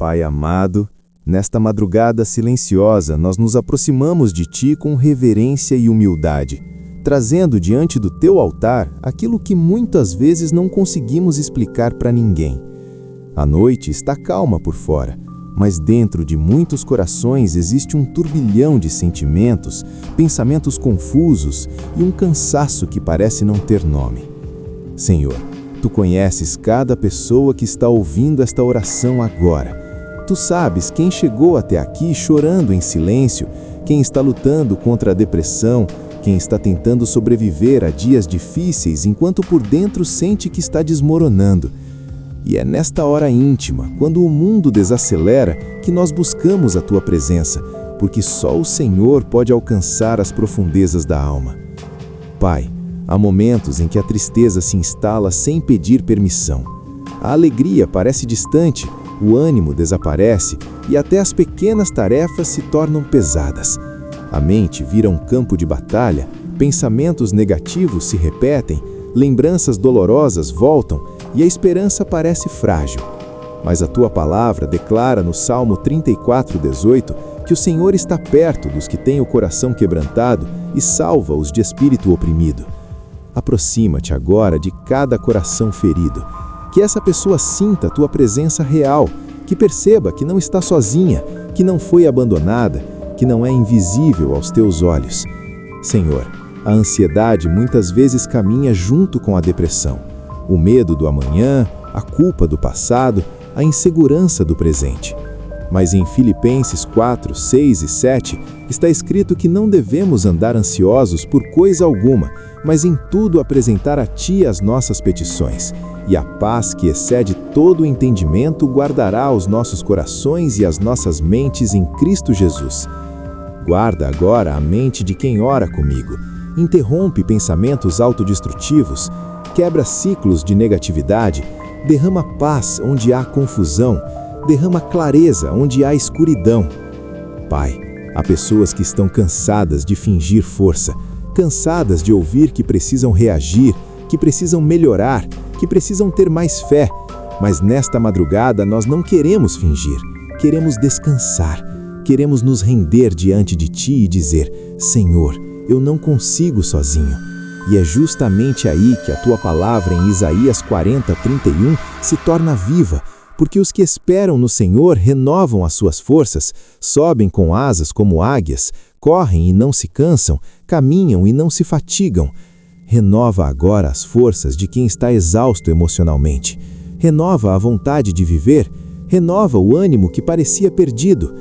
Pai amado, nesta madrugada silenciosa, nós nos aproximamos de Ti com reverência e humildade, trazendo diante do Teu altar aquilo que muitas vezes não conseguimos explicar para ninguém. A noite está calma por fora, mas dentro de muitos corações existe um turbilhão de sentimentos, pensamentos confusos e um cansaço que parece não ter nome. Senhor, Tu conheces cada pessoa que está ouvindo esta oração agora. Tu sabes quem chegou até aqui chorando em silêncio, quem está lutando contra a depressão, quem está tentando sobreviver a dias difíceis enquanto por dentro sente que está desmoronando. E é nesta hora íntima, quando o mundo desacelera, que nós buscamos a Tua presença, porque só o Senhor pode alcançar as profundezas da alma. Pai, há momentos em que a tristeza se instala sem pedir permissão. A alegria parece distante, o ânimo desaparece e até as pequenas tarefas se tornam pesadas. A mente vira um campo de batalha, pensamentos negativos se repetem, lembranças dolorosas voltam e a esperança parece frágil. Mas a Tua palavra declara no Salmo 34:18 que o Senhor está perto dos que têm o coração quebrantado e salva os de espírito oprimido. Aproxima-te agora de cada coração ferido, que essa pessoa sinta a Tua presença real, que perceba que não está sozinha, que não foi abandonada, que não é invisível aos Teus olhos. Senhor, a ansiedade muitas vezes caminha junto com a depressão. O medo do amanhã, a culpa do passado, a insegurança do presente. Mas em Filipenses 4, 6 e 7 está escrito que não devemos andar ansiosos por coisa alguma, mas em tudo apresentar a Ti as nossas petições. E a paz que excede todo o entendimento guardará os nossos corações e as nossas mentes em Cristo Jesus. Guarda agora a mente de quem ora comigo. Interrompe pensamentos autodestrutivos, quebra ciclos de negatividade, derrama paz onde há confusão, derrama clareza onde há escuridão. Pai, há pessoas que estão cansadas de fingir força, cansadas de ouvir que precisam reagir, que precisam melhorar, que precisam ter mais fé, mas nesta madrugada nós não queremos fingir, queremos descansar, queremos nos render diante de Ti e dizer: Senhor, eu não consigo sozinho. E é justamente aí que a Tua palavra em Isaías 40:31 se torna viva, porque os que esperam no Senhor renovam as suas forças, sobem com asas como águias, correm e não se cansam, caminham e não se fatigam. Renova agora as forças de quem está exausto emocionalmente. Renova a vontade de viver, renova o ânimo que parecia perdido.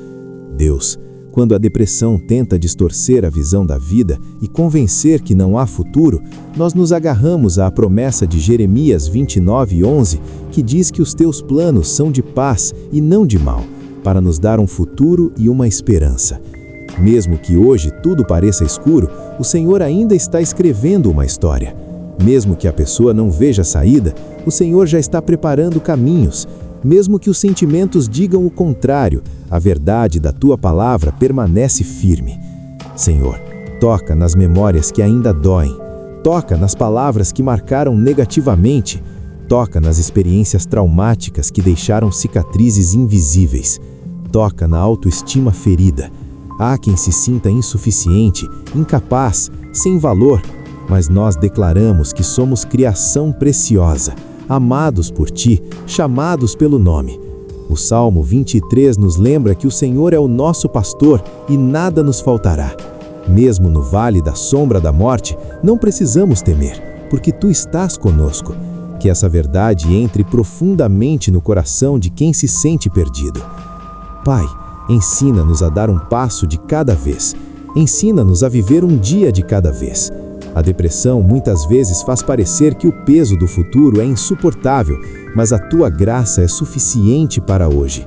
Deus, quando a depressão tenta distorcer a visão da vida e convencer que não há futuro, nós nos agarramos à promessa de Jeremias 29:11, que diz que os Teus planos são de paz e não de mal, para nos dar um futuro e uma esperança. Mesmo que hoje tudo pareça escuro, o Senhor ainda está escrevendo uma história. Mesmo que a pessoa não veja saída, o Senhor já está preparando caminhos. Mesmo que os sentimentos digam o contrário, a verdade da Tua palavra permanece firme. Senhor, toca nas memórias que ainda doem, toca nas palavras que marcaram negativamente, toca nas experiências traumáticas que deixaram cicatrizes invisíveis, toca na autoestima ferida. Há quem se sinta insuficiente, incapaz, sem valor, mas nós declaramos que somos criação preciosa, amados por Ti, chamados pelo nome. O Salmo 23 nos lembra que o Senhor é o nosso pastor e nada nos faltará. Mesmo no vale da sombra da morte, não precisamos temer, porque Tu estás conosco. Que essa verdade entre profundamente no coração de quem se sente perdido. Pai, ensina-nos a dar um passo de cada vez. Ensina-nos a viver um dia de cada vez. A depressão muitas vezes faz parecer que o peso do futuro é insuportável, mas a Tua graça é suficiente para hoje.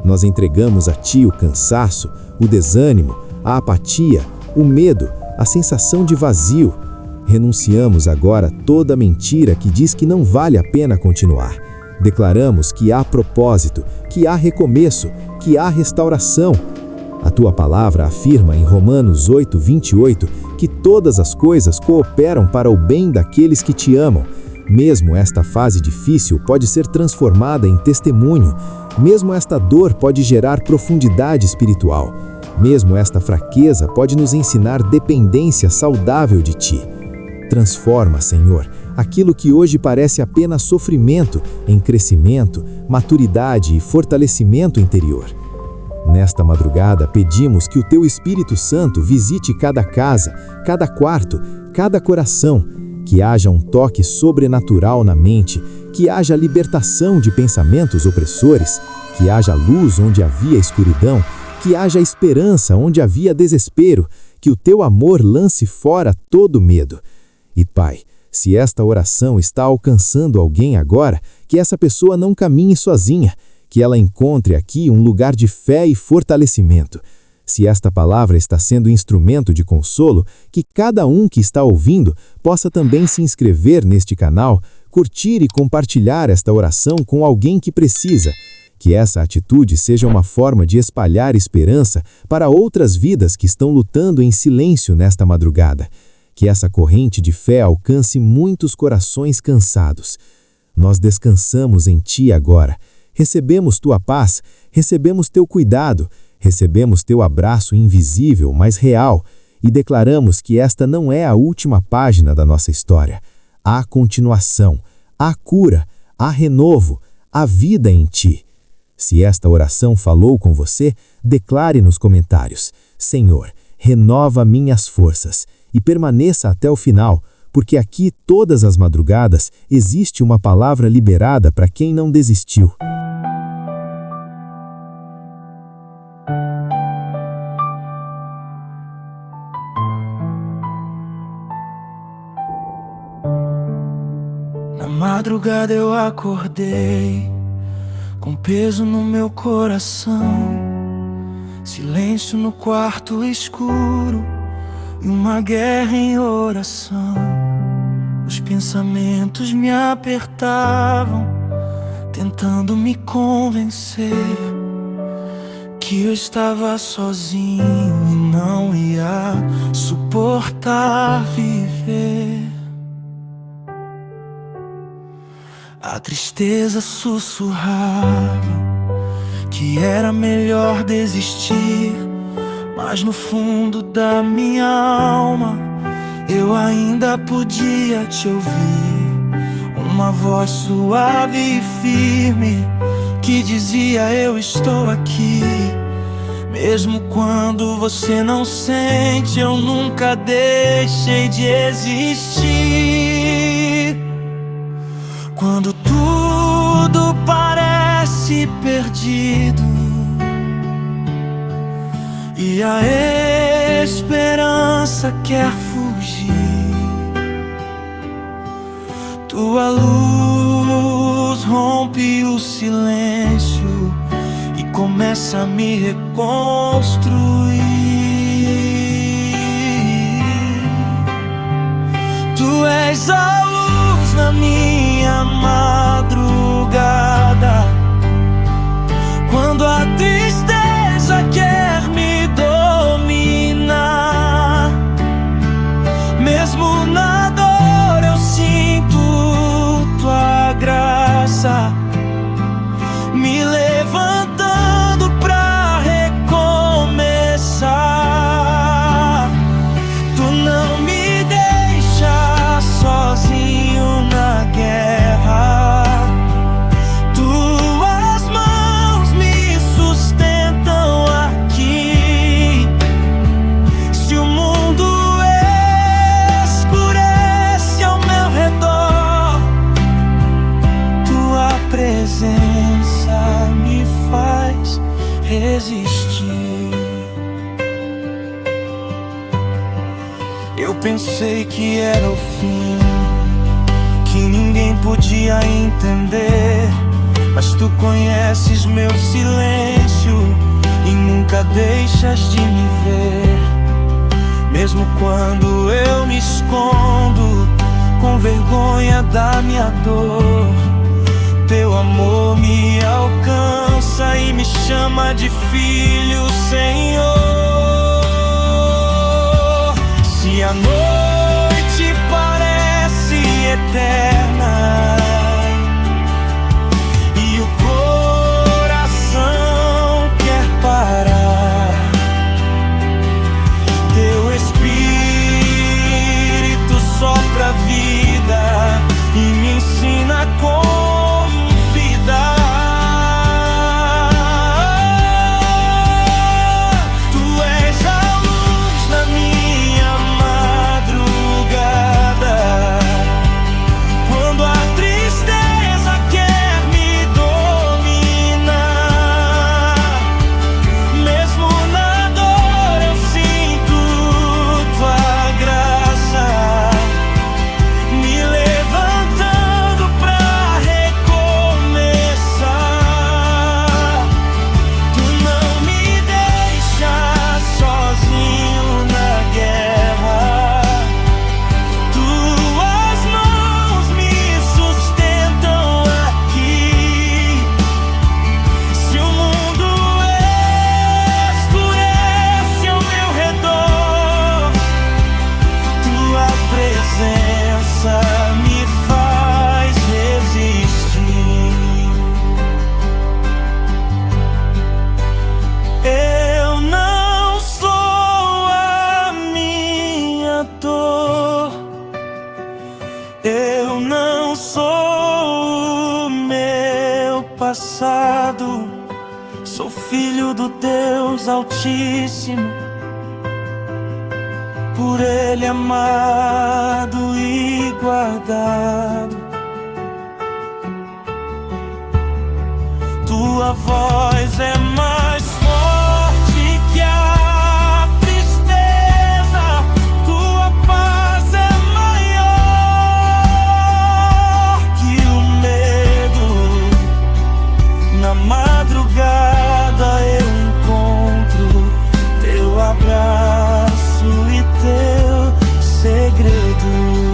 Nós entregamos a Ti o cansaço, o desânimo, a apatia, o medo, a sensação de vazio. Renunciamos agora toda mentira que diz que não vale a pena continuar. Declaramos que há propósito, que há recomeço, que há restauração. A Tua palavra afirma em Romanos 8:28 que todas as coisas cooperam para o bem daqueles que Te amam. Mesmo esta fase difícil pode ser transformada em testemunho. Mesmo esta dor pode gerar profundidade espiritual. Mesmo esta fraqueza pode nos ensinar dependência saudável de Ti. Transforma, Senhor, aquilo que hoje parece apenas sofrimento em crescimento, maturidade e fortalecimento interior. Nesta madrugada, pedimos que o Teu Espírito Santo visite cada casa, cada quarto, cada coração, que haja um toque sobrenatural na mente, que haja libertação de pensamentos opressores, que haja luz onde havia escuridão, que haja esperança onde havia desespero, que o Teu amor lance fora todo medo. E Pai, se esta oração está alcançando alguém agora, que essa pessoa não caminhe sozinha, que ela encontre aqui um lugar de fé e fortalecimento. Se esta palavra está sendo instrumento de consolo, que cada um que está ouvindo possa também se inscrever neste canal, curtir e compartilhar esta oração com alguém que precisa. Que essa atitude seja uma forma de espalhar esperança para outras vidas que estão lutando em silêncio nesta madrugada. Que essa corrente de fé alcance muitos corações cansados. Nós descansamos em Ti agora. Recebemos Tua paz, recebemos Teu cuidado, recebemos Teu abraço invisível, mas real, e declaramos que esta não é a última página da nossa história. Há continuação, há cura, há renovo, há vida em Ti. Se esta oração falou com você, declare nos comentários: Senhor, renova minhas forças, e permaneça até o final, porque aqui todas as madrugadas existe uma palavra liberada para quem não desistiu. Na madrugada eu acordei, com peso no meu coração, silêncio no quarto escuro e uma guerra em oração. Os pensamentos me apertavam, tentando me convencer que eu estava sozinho e não ia suportar viver. A tristeza sussurrava que era melhor desistir, mas no fundo da minha alma eu ainda podia te ouvir. Uma voz suave e firme que dizia: eu estou aqui. Mesmo quando você não sente, eu nunca deixei de existir. Quando tudo parece perdido e a esperança quer fugir, Tua luz rompe o silêncio e começa a me reconstruir. Tu és a luz na minha madrugada, quando a tristeza quer me dominar. Mesmo na dor eu sinto Tua graça me levantando pra recomeçar. Tu não me deixa sozinho na guerra, Tuas mãos me sustentam aqui. Se o mundo escurece ao meu redor, Tua presença me faz resistir. Eu pensei que era o fim, que ninguém podia entender, mas Tu conheces meu silêncio e nunca deixas de me ver. Mesmo quando eu me escondo com vergonha da minha dor, Teu amor me alcança e me chama de filho, Senhor. Se a noite parece eterna e o coração Sou filho do Deus Altíssimo, por Ele amado e guardado. Tua voz é mais forte que a tristeza, tua paz é maior que o medo. Na madrugada eu encontro teu abraço e teu segredo.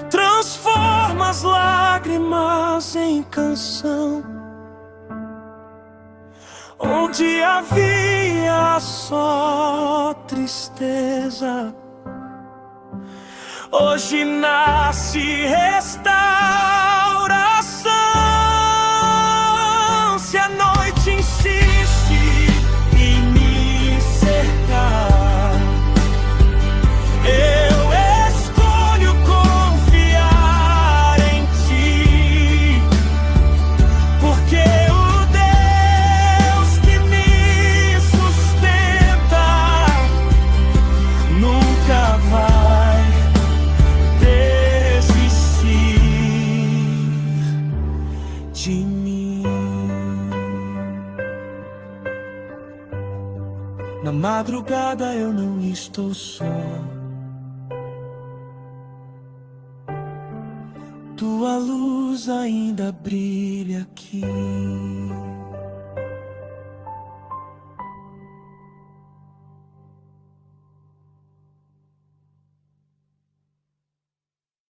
Transforma as lágrimas em canção. Onde havia só tristeza, hoje nasce restauração. Se a noite insiste em me cercar, eu escolho confiar em ti, porque o Deus que me sustenta nunca vai desistir de mim. Na madrugada eu não estou só, tua luz ainda brilha aqui.